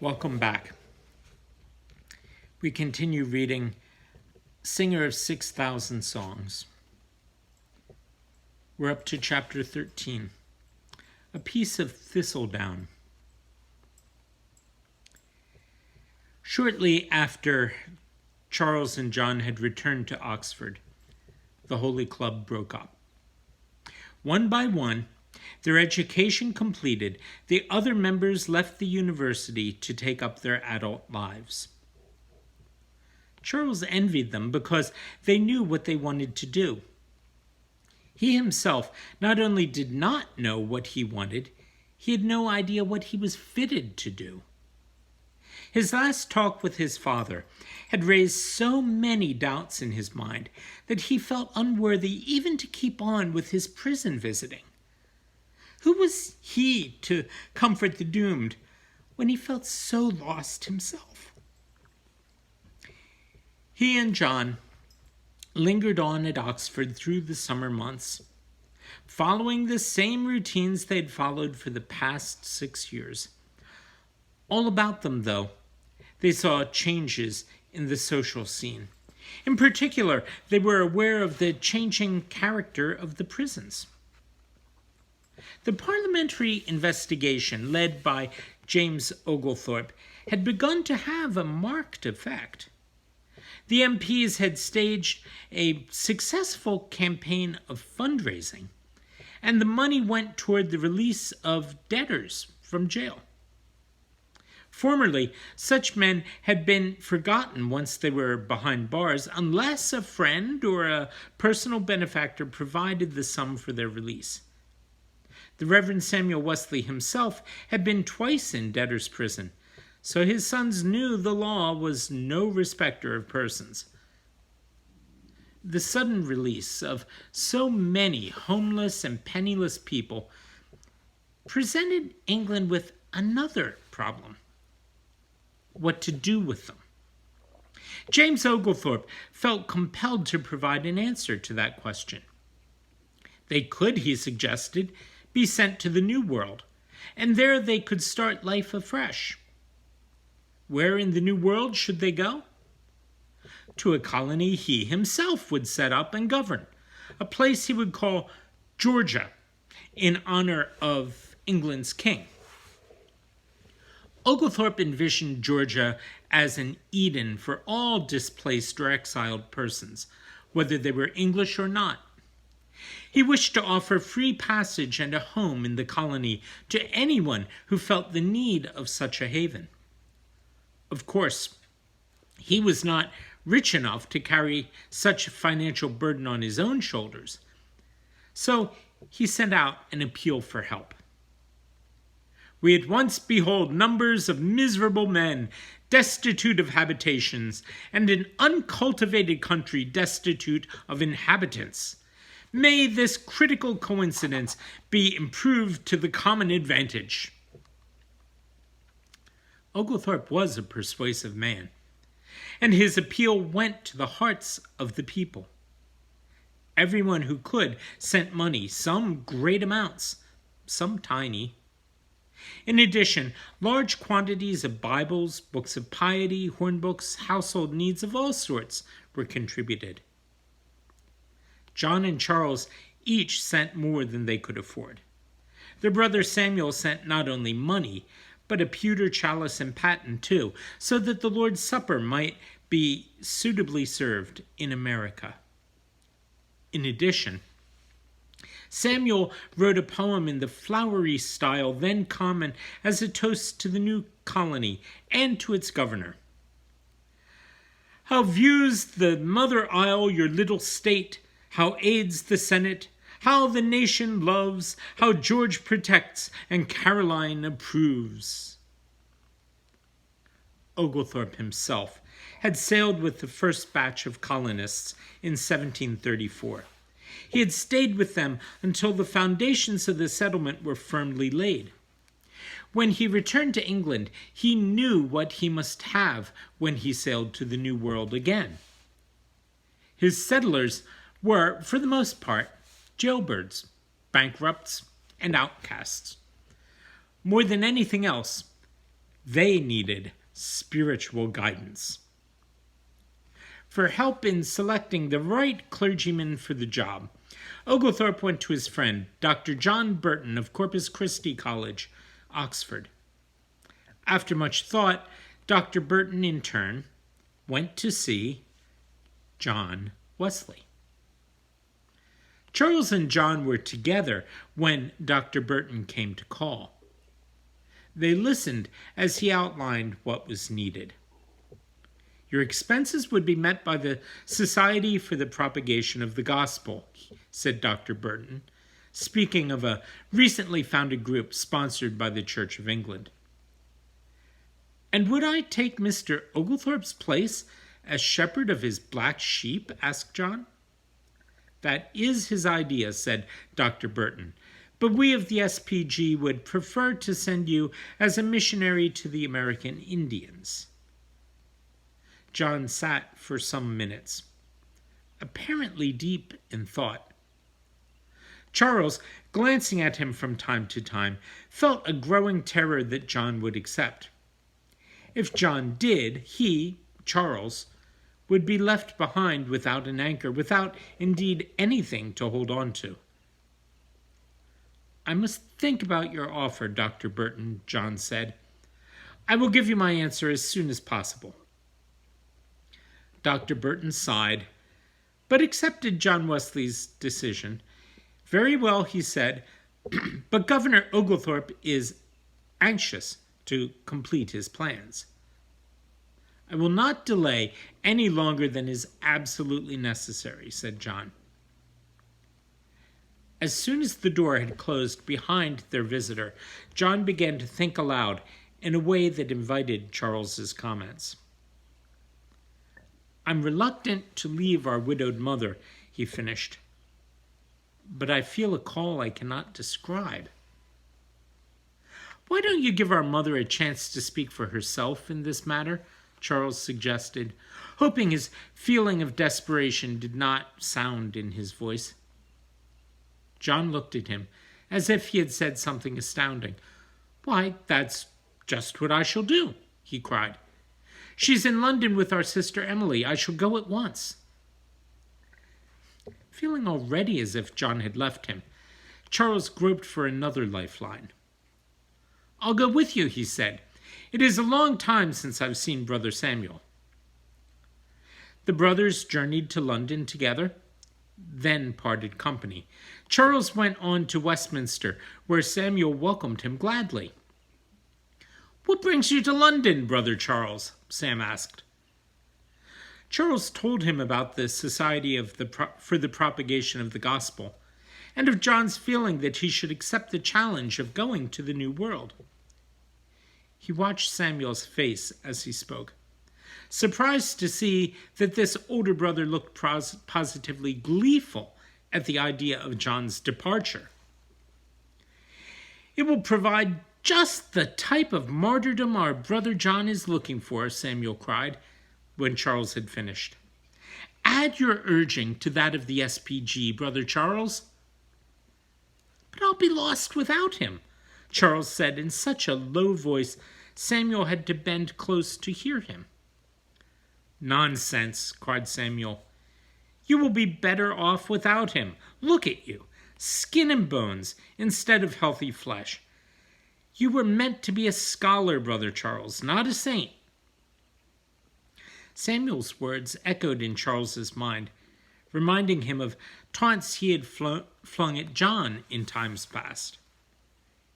Welcome back. We continue reading Singer of 6,000 Songs. We're up to chapter 13, A Piece of Thistledown. Shortly after Charles and John had returned to Oxford, the Holy Club broke up. One by one, their education completed, the other members left the university to take up their adult lives. Charles envied them because they knew what they wanted to do. He himself not only did not know what he wanted, he had no idea what he was fitted to do. His last talk with his father had raised so many doubts in his mind that he felt unworthy even to keep on with his prison visiting. Who was he to comfort the doomed when he felt so lost himself? He and John lingered on at Oxford through the summer months, following the same routines they'd followed for the past 6 years. All about them, though, they saw changes in the social scene. In particular, they were aware of the changing character of the prisons. The parliamentary investigation led by James Oglethorpe had begun to have a marked effect. The MPs had staged a successful campaign of fundraising, and the money went toward the release of debtors from jail. Formerly, such men had been forgotten once they were behind bars, unless a friend or a personal benefactor provided the sum for their release. The Reverend Samuel Wesley himself had been twice in debtor's prison, so his sons knew the law was no respecter of persons. The sudden release of so many homeless and penniless people presented England with another problem: what to do with them. James Oglethorpe felt compelled to provide an answer to that question. They could, he suggested, be sent to the New World, and there they could start life afresh. Where in the New World should they go? To a colony he himself would set up and govern, a place he would call Georgia, in honor of England's king. Oglethorpe envisioned Georgia as an Eden for all displaced or exiled persons, whether they were English or not. He wished to offer free passage and a home in the colony to anyone who felt the need of such a haven. Of course, he was not rich enough to carry such a financial burden on his own shoulders, so he sent out an appeal for help. We at once behold numbers of miserable men, destitute of habitations, and an uncultivated country destitute of inhabitants. May this critical coincidence be improved to the common advantage. Oglethorpe was a persuasive man, and his appeal went to the hearts of the people. Everyone who could sent money, some great amounts, some tiny. In addition, large quantities of Bibles, books of piety, hornbooks, household needs of all sorts were contributed. John and Charles each sent more than they could afford. Their brother Samuel sent not only money, but a pewter chalice and paten too, so that the Lord's Supper might be suitably served in America. In addition, Samuel wrote a poem in the flowery style then common as a toast to the new colony and to its governor. How views the mother isle your little state? How aids the Senate? How the nation loves? How George protects and Caroline approves? Oglethorpe himself had sailed with the first batch of colonists in 1734. He had stayed with them until the foundations of the settlement were firmly laid. When he returned to England, he knew what he must have when he sailed to the New World again. His settlers were, for the most part, jailbirds, bankrupts, and outcasts. More than anything else, They needed spiritual guidance. For help in selecting the right clergyman for the job, Oglethorpe went to his friend, Dr. John Burton of Corpus Christi College, Oxford. After much thought, Dr. Burton, in turn, went to see John Wesley. Charles and John were together when Dr. Burton came to call. They listened as he outlined what was needed. Your expenses would be met by the Society for the Propagation of the Gospel, said Dr. Burton, speaking of a recently founded group sponsored by the Church of England. And would I take Mr. Oglethorpe's place as shepherd of his black sheep? Asked John. That is his idea, said Dr. Burton, but we of the SPG would prefer to send you as a missionary to the American Indians. John sat for some minutes, apparently deep in thought. Charles, glancing at him from time to time, felt a growing terror that John would accept. If John did, he, Charles, would be left behind without an anchor, without, indeed, anything to hold on to. I must think about your offer, Dr. Burton, John said. I will give you my answer as soon as possible. Dr. Burton sighed, but accepted John Wesley's decision. Very well, he said, but Governor Oglethorpe is anxious to complete his plans. I will not delay any longer than is absolutely necessary, said John. As soon as the door had closed behind their visitor, John began to think aloud in a way that invited Charles's comments. I'm reluctant to leave our widowed mother, he finished, but I feel a call I cannot describe. Why don't you give our mother a chance to speak for herself in this matter? Charles suggested, hoping his feeling of desperation did not sound in his voice. John looked at him as if he had said something astounding. Why, that's just what I shall do, he cried. She's in London with our sister Emily. I shall go at once. Feeling already as if John had left him, Charles groped for another lifeline. I'll go with you, he said. It is a long time since I've seen Brother Samuel. The brothers journeyed to London together, then parted company. Charles went on to Westminster, where Samuel welcomed him gladly. What brings you to London, Brother Charles? Sam asked. Charles told him about the Society for the Propagation of the Gospel, and of John's feeling that he should accept the challenge of going to the New World. He watched Samuel's face as he spoke, surprised to see that this older brother looked positively gleeful at the idea of John's departure. It will provide just the type of martyrdom our brother John is looking for, Samuel cried when Charles had finished. Add your urging to that of the SPG, Brother Charles. But I'll be lost without him, Charles said in such a low voice Samuel had to bend close to hear him. Nonsense, cried Samuel. You will be better off without him. Look at you, skin and bones instead of healthy flesh. You were meant to be a scholar, Brother Charles, not a saint. Samuel's words echoed in Charles's mind, reminding him of taunts he had flung at John in times past.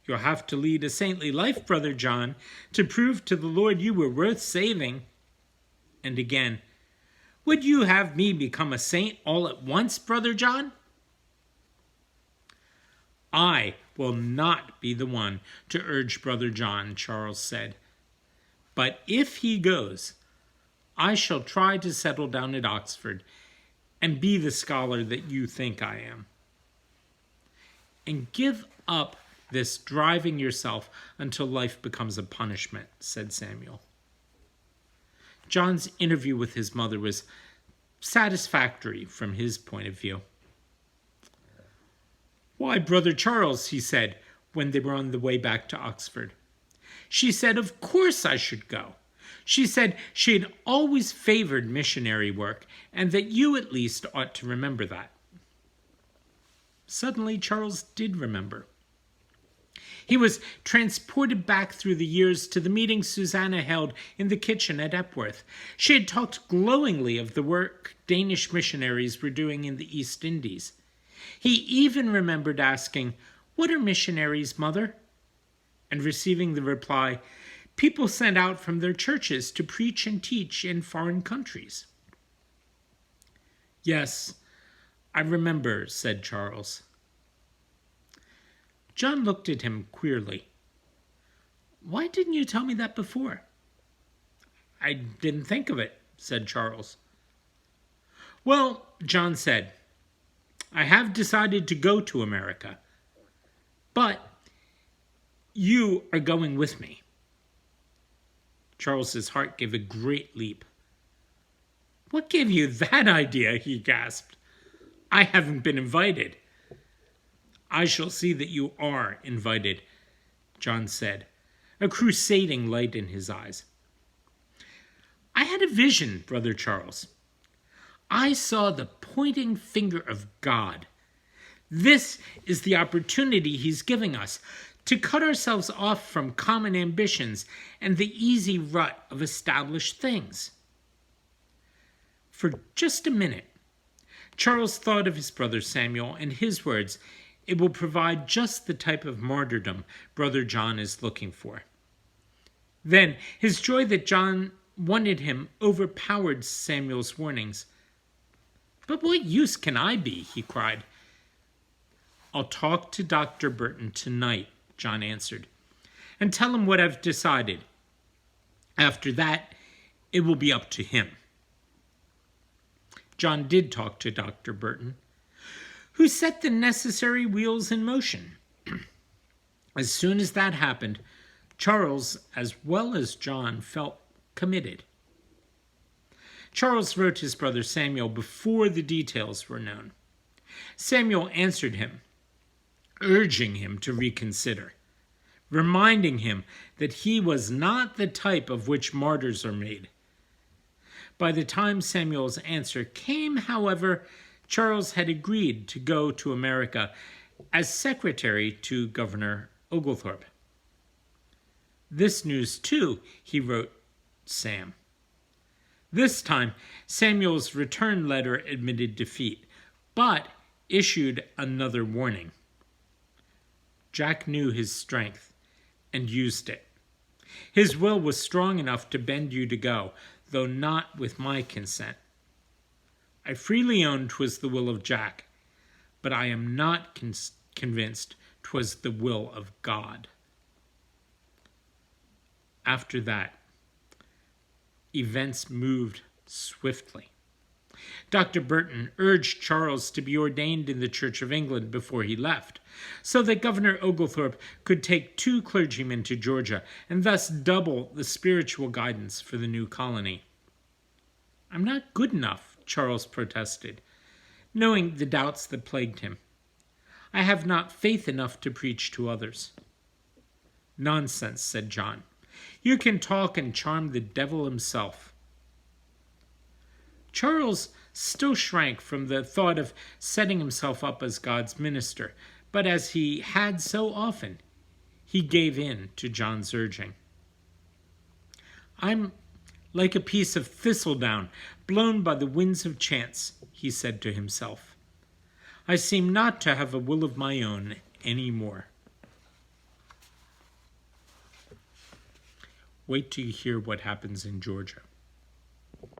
You'll have to lead a saintly life, Brother John, to prove to the Lord you were worth saving. And again, would you have me become a saint all at once, Brother John? I will not be the one to urge Brother John, Charles said. But if he goes, I shall try to settle down at Oxford and be the scholar that you think I am. And give up this driving yourself until life becomes a punishment, said Samuel. John's interview with his mother was satisfactory from his point of view. Why, Brother Charles, he said, when they were on the way back to Oxford. She said, of course I should go. She said she had always favored missionary work, and that you at least ought to remember that. Suddenly, Charles did remember. He was transported back through the years to the meeting Susanna held in the kitchen at Epworth. She had talked glowingly of the work Danish missionaries were doing in the East Indies. He even remembered asking, "What are missionaries, Mother?" and receiving the reply, "People sent out from their churches to preach and teach in foreign countries." "Yes, I remember," said Charles. John looked at him queerly. "Why didn't you tell me that before?" "I didn't think of it," said Charles. "Well," John said, "I have decided to go to America, but you are going with me." Charles's heart gave a great leap. "What gave you that idea?" he gasped. "I haven't been invited." "I shall see that you are invited," John said, a crusading light in his eyes. "I had a vision, Brother Charles. I saw the pointing finger of God. This is the opportunity he's giving us to cut ourselves off from common ambitions and the easy rut of established things." For just a minute, Charles thought of his brother Samuel and his words, "It will provide just the type of martyrdom Brother John is looking for." Then his joy that John wanted him overpowered Samuel's warnings. "But what use can I be?" he cried. "I'll talk to Dr. Burton tonight," John answered, "and tell him what I've decided. After that, it will be up to him." John did talk to Dr. Burton, who set the necessary wheels in motion. As soon as that happened, Charles, as well as John, felt committed. Charles wrote his brother Samuel before the details were known. Samuel answered him, urging him to reconsider, reminding him that he was not the type of which martyrs are made. By the time Samuel's answer came, however, Charles had agreed to go to America as secretary to Governor Oglethorpe. This news, too, he wrote Sam. This time, Samuel's return letter admitted defeat, but issued another warning. Jack knew his strength and used it. His will was strong enough to bend you to go, though not with my consent. I freely own 'twas the will of Jack, but I am not convinced 'twas the will of God. After that, events moved swiftly. Dr. Burton urged Charles to be ordained in the Church of England before he left, so that Governor Oglethorpe could take 2 clergymen to Georgia and thus double the spiritual guidance for the new colony. "I'm not good enough," Charles protested, knowing the doubts that plagued him. "I have not faith enough to preach to others." "Nonsense," said John. "You can talk and charm the devil himself." Charles still shrank from the thought of setting himself up as God's minister, but as he had so often, he gave in to John's urging. "I'm like a piece of thistledown blown by the winds of chance," he said to himself. "I seem not to have a will of my own any more." Wait till you hear what happens in Georgia.